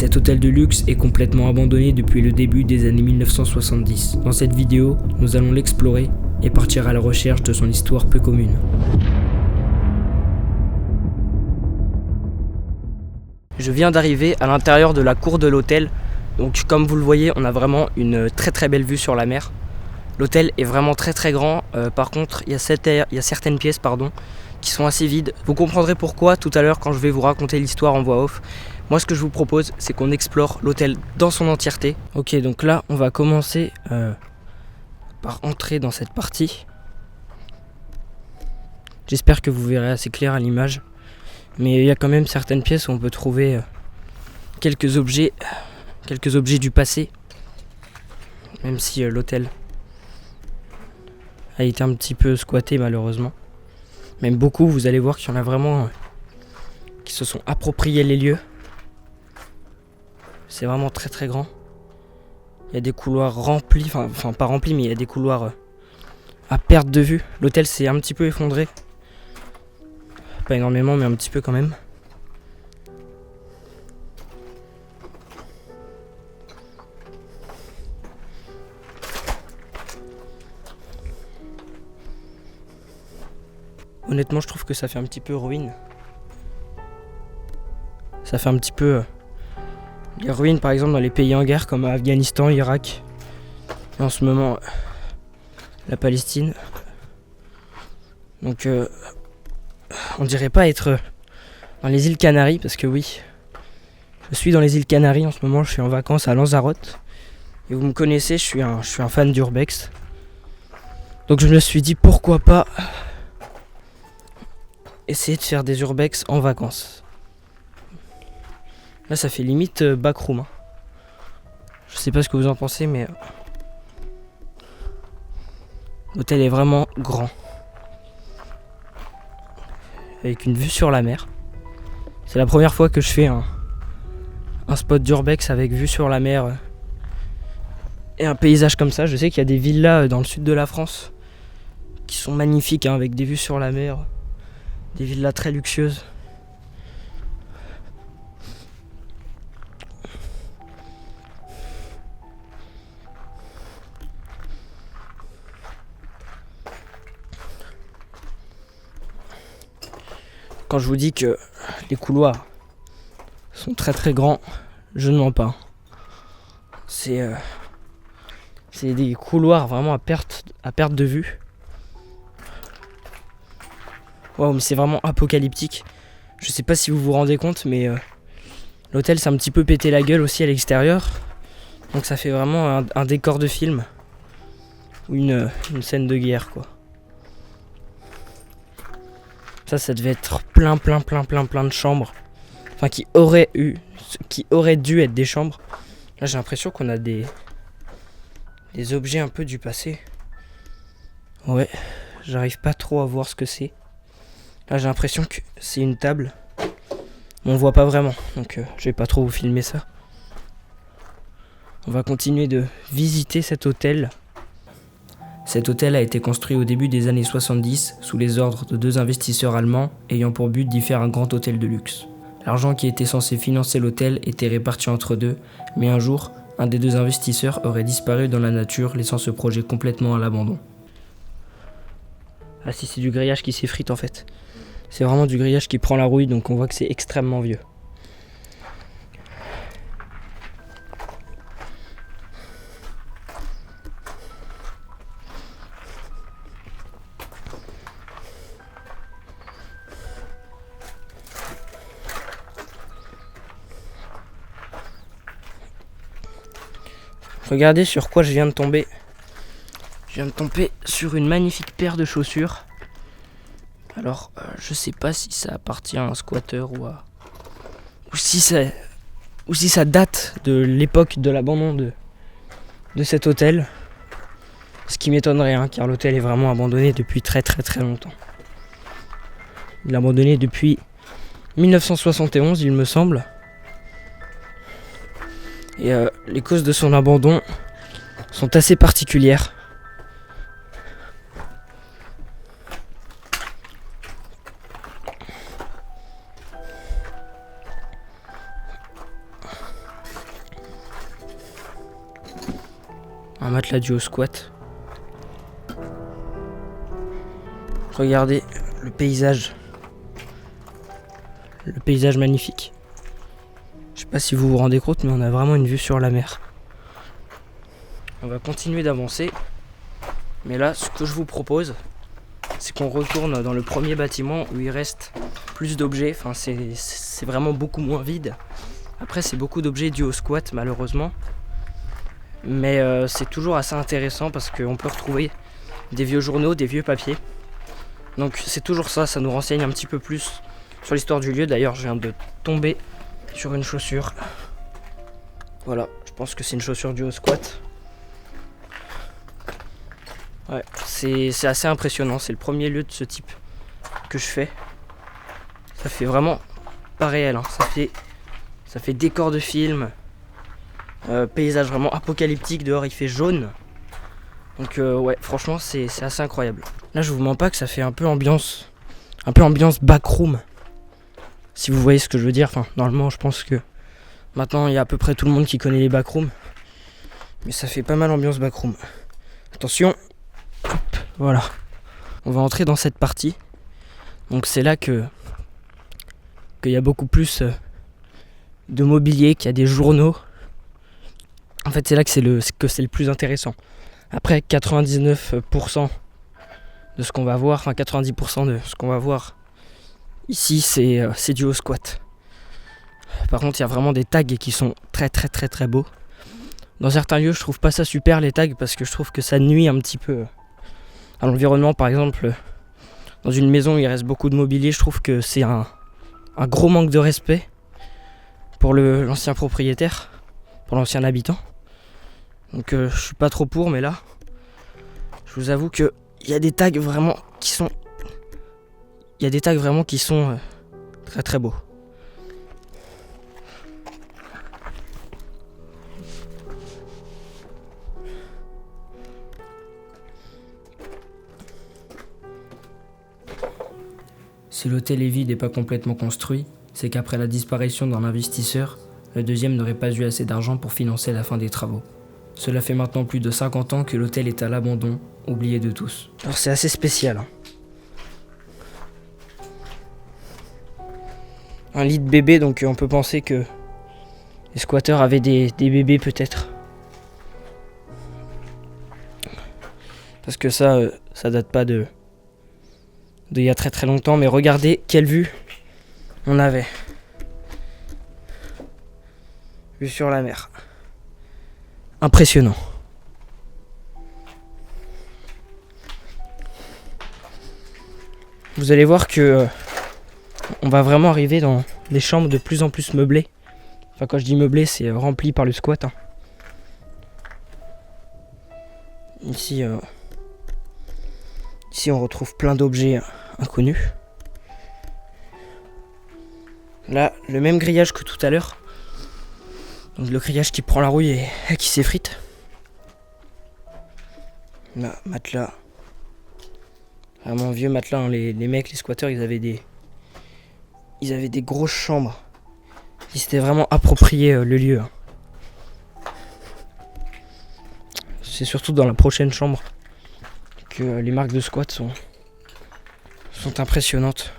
Cet hôtel de luxe est complètement abandonné depuis le début des années 1970. Dans cette vidéo, nous allons l'explorer et partir à la recherche de son histoire peu commune. Je viens d'arriver à l'intérieur de la cour de l'hôtel. Donc comme vous le voyez, on a vraiment une très belle vue sur la mer. L'hôtel est vraiment très grand. Par contre, il y a certaines pièces qui sont assez vides. Vous comprendrez pourquoi tout à l'heure quand je vais vous raconter l'histoire en voix off. Moi, ce que je vous propose, c'est qu'on explore l'hôtel dans son entièreté. Ok, donc là, on va commencer par entrer dans cette partie. J'espère que vous verrez assez clair à l'image. Mais il y a quand même certaines pièces où on peut trouver quelques objets du passé. Même si l'hôtel a été un petit peu squatté malheureusement. Même beaucoup, vous allez voir qu'il y en a vraiment qui se sont appropriés les lieux. C'est vraiment très grand. Il y a des couloirs remplis, enfin pas remplis, mais il y a des couloirs à perte de vue. L'hôtel s'est un petit peu effondré. Pas énormément, mais un petit peu quand même. Honnêtement, je trouve que ça fait un petit peu ruine. Ça fait un petit peu les ruines, par exemple, dans les pays en guerre comme Afghanistan, Irak. Et en ce moment, la Palestine. Donc, on dirait pas être dans les îles Canaries, parce que oui, je suis dans les îles Canaries en ce moment. Je suis en vacances à Lanzarote. Et vous me connaissez, je suis un fan d'urbex. Donc je me suis dit pourquoi pas essayer de faire des urbex en vacances. Là, ça fait limite backroom. Je sais pas ce que vous en pensez, mais l'hôtel est vraiment grand. Avec une vue sur la mer. C'est la première fois que je fais un spot d'urbex avec vue sur la mer et un paysage comme ça. Je sais qu'il y a des villas dans le sud de la France qui sont magnifiques, avec des vues sur la mer. Des villas très luxueuses. Quand je vous dis que les couloirs sont très grands, je ne mens pas. C'est des couloirs vraiment à perte de vue. Wow, mais c'est vraiment apocalyptique. Je sais pas si vous vous rendez compte, mais l'hôtel s'est un petit peu pété la gueule aussi à l'extérieur. Donc ça fait vraiment un décor de film. Ou une scène de guerre, quoi. Ça devait être plein de chambres. Enfin, qui auraient dû être des chambres. Là, j'ai l'impression qu'on a des objets un peu du passé. Ouais, j'arrive pas trop à voir ce que c'est. Là, j'ai l'impression que c'est une table. Mais on voit pas vraiment, donc je vais pas trop vous filmer ça. On va continuer de visiter cet hôtel. Cet hôtel a été construit au début des années 70 sous les ordres de 2 investisseurs allemands ayant pour but d'y faire un grand hôtel de luxe. L'argent qui était censé financer l'hôtel était réparti entre deux, mais un jour, un des 2 investisseurs aurait disparu dans la nature, laissant ce projet complètement à l'abandon. Ah si, c'est du grillage qui s'effrite en fait. C'est vraiment du grillage qui prend la rouille, donc on voit que c'est extrêmement vieux. Regardez sur quoi je viens de tomber. Je viens de tomber sur une magnifique paire de chaussures. Alors, je sais pas si ça appartient à un squatter ou si ça date de l'époque de l'abandon de cet hôtel. Ce qui m'étonnerait, car l'hôtel est vraiment abandonné depuis très longtemps. Il est abandonné depuis 1971, il me semble. Et les causes de son abandon sont assez particulières. Un matelas duo squat. Regardez le paysage. Le paysage magnifique. Je sais pas si vous vous rendez compte, mais on a vraiment une vue sur la mer. On va continuer d'avancer. Mais là, ce que je vous propose, c'est qu'on retourne dans le premier bâtiment où il reste plus d'objets. Enfin, c'est vraiment beaucoup moins vide. Après, c'est beaucoup d'objets dus au squat, malheureusement. Mais c'est toujours assez intéressant parce qu'on peut retrouver des vieux journaux, des vieux papiers. Donc c'est toujours ça, ça nous renseigne un petit peu plus sur l'histoire du lieu. D'ailleurs, je viens de tomber sur une chaussure. Voilà, je pense que c'est une chaussure due au squat. Ouais, c'est assez impressionnant. C'est le premier lieu de ce type que je fais. Ça fait vraiment pas réel, hein. Ça fait décor de film. Paysage vraiment apocalyptique. Dehors, il fait jaune. Donc ouais, franchement, c'est assez incroyable. Là, je vous mens pas que ça fait un peu ambiance backroom. Si vous voyez ce que je veux dire. Enfin, normalement, je pense que maintenant, il y a à peu près tout le monde qui connaît les backrooms. Mais ça fait pas mal ambiance backroom. Attention. Hop, voilà. On va entrer dans cette partie. Donc c'est là qu'il y a beaucoup plus de mobilier, qu'il y a des journaux. En fait, c'est là que c'est le plus intéressant. Après, 99% de ce qu'on va voir, enfin 90% de ce qu'on va voir ici, c'est dû au squat. Par contre, il y a vraiment des tags qui sont très très très très beaux. Dans certains lieux, je trouve pas ça super les tags parce que je trouve que ça nuit un petit peu à l'environnement. Par exemple, dans une maison où il reste beaucoup de mobilier, je trouve que c'est un gros manque de respect pour l'ancien propriétaire, pour l'ancien habitant. Donc je suis pas trop pour, mais là, je vous avoue que il y a des tags vraiment qui sont très très beaux. Si l'hôtel est vide et pas complètement construit, c'est qu'après la disparition d'un investisseur, le deuxième n'aurait pas eu assez d'argent pour financer la fin des travaux. Cela fait maintenant plus de 50 ans que l'hôtel est à l'abandon, oublié de tous. Alors c'est assez spécial. Un lit de bébé, donc on peut penser que les squatteurs avaient des bébés peut-être. Parce que ça date pas d'il y a très très longtemps, mais regardez quelle vue on avait. Vue sur la mer. Impressionnant. Vous allez voir que on va vraiment arriver dans des chambres de plus en plus meublées. Enfin, quand je dis meublé, c'est rempli par le squat. Hein. Ici, on retrouve plein d'objets inconnus. Là, le même grillage que tout à l'heure. Donc le grillage qui prend la rouille et qui s'effrite. Là, matelas. Vraiment vieux matelas. Hein. Les mecs, les squatteurs, ils avaient des grosses chambres. Ils s'étaient vraiment approprié le lieu. Hein. C'est surtout dans la prochaine chambre que les marques de squat sont impressionnantes.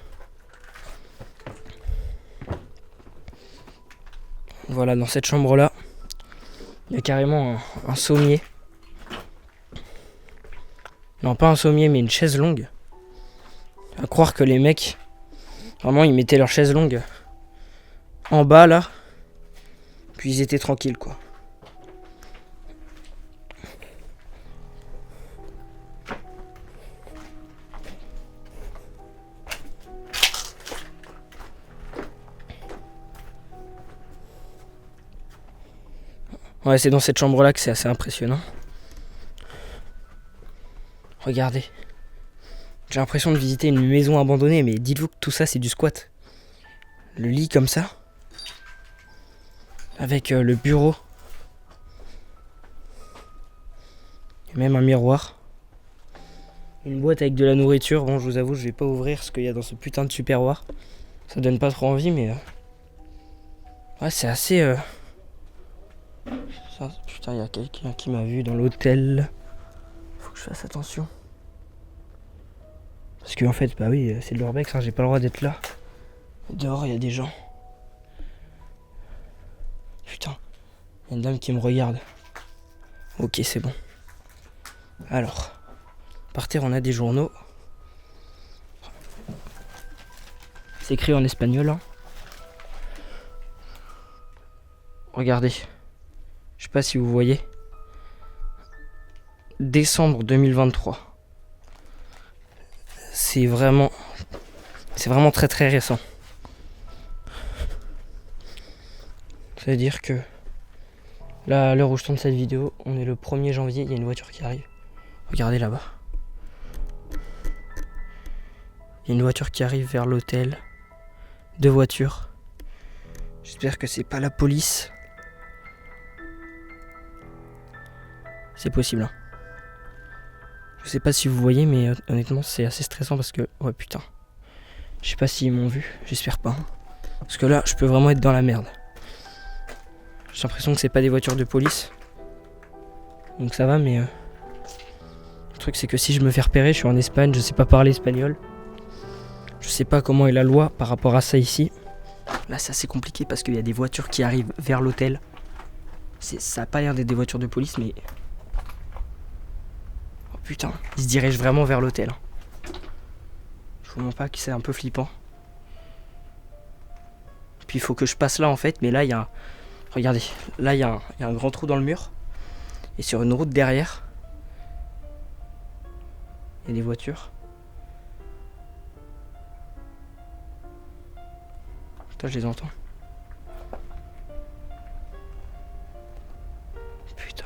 Voilà, dans cette chambre-là, il y a carrément un sommier. Non, pas un sommier, mais une chaise longue. À croire que les mecs, vraiment, ils mettaient leur chaise longue en bas, là. Puis ils étaient tranquilles, quoi. Ouais, c'est dans cette chambre-là que c'est assez impressionnant. Regardez. J'ai l'impression de visiter une maison abandonnée, mais dites-vous que tout ça, c'est du squat. Le lit comme ça. Avec le bureau. Et même un miroir. Une boîte avec de la nourriture. Bon, je vous avoue, je vais pas ouvrir ce qu'il y a dans ce putain de Tupperware. Ça donne pas trop envie, mais... Ouais, c'est assez... Ça, putain, il y a quelqu'un qui m'a vu dans l'hôtel. Faut que je fasse attention. Parce que en fait, bah oui, c'est de l'urbex, hein, j'ai pas le droit d'être là. Dehors, il y a des gens. Putain, il y a une dame qui me regarde. Ok, c'est bon. Alors, par terre, on a des journaux. C'est écrit en espagnol. Hein. Regardez. Je sais pas si vous voyez. Décembre 2023. C'est vraiment très très récent. Ça veut dire que là, à l'heure où je tourne cette vidéo, on est le 1er janvier, il y a une voiture qui arrive. Regardez là-bas. Il y a une voiture qui arrive vers l'hôtel. 2 voitures. J'espère que c'est pas la police. C'est possible. Hein. Je sais pas si vous voyez, mais honnêtement, c'est assez stressant parce que... Ouais, putain. Je sais pas s'ils m'ont vu. J'espère pas. Hein. Parce que là, je peux vraiment être dans la merde. J'ai l'impression que c'est pas des voitures de police. Donc ça va, mais... Le truc, c'est que si je me fais repérer, je suis en Espagne, je sais pas parler espagnol. Je sais pas comment est la loi par rapport à ça ici. Là, c'est assez compliqué parce qu'il y a des voitures qui arrivent vers l'hôtel. Ça a pas l'air d'être des voitures de police, mais... Oh putain, ils se dirigent vraiment vers l'hôtel. Je vous montre pas que c'est un peu flippant. Puis il faut que je passe là en fait, mais là il y a un... Regardez, là il y a un grand trou dans le mur. Et sur une route derrière, il y a des voitures. Putain, je les entends. Putain.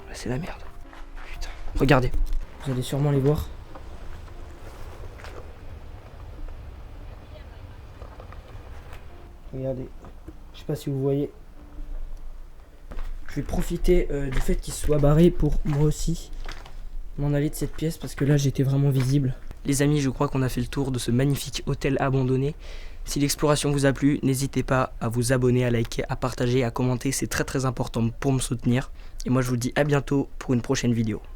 Là c'est la merde. Putain. Regardez, vous allez sûrement les voir. Regardez, je sais pas si vous voyez. Je vais profiter du fait qu'il soit barré pour moi aussi m'en aller de cette pièce parce que là j'étais vraiment visible. Les amis, je crois qu'on a fait le tour de ce magnifique hôtel abandonné. Si l'exploration vous a plu, n'hésitez pas à vous abonner, à liker, à partager, à commenter. C'est très très important pour me soutenir. Et moi je vous dis à bientôt pour une prochaine vidéo.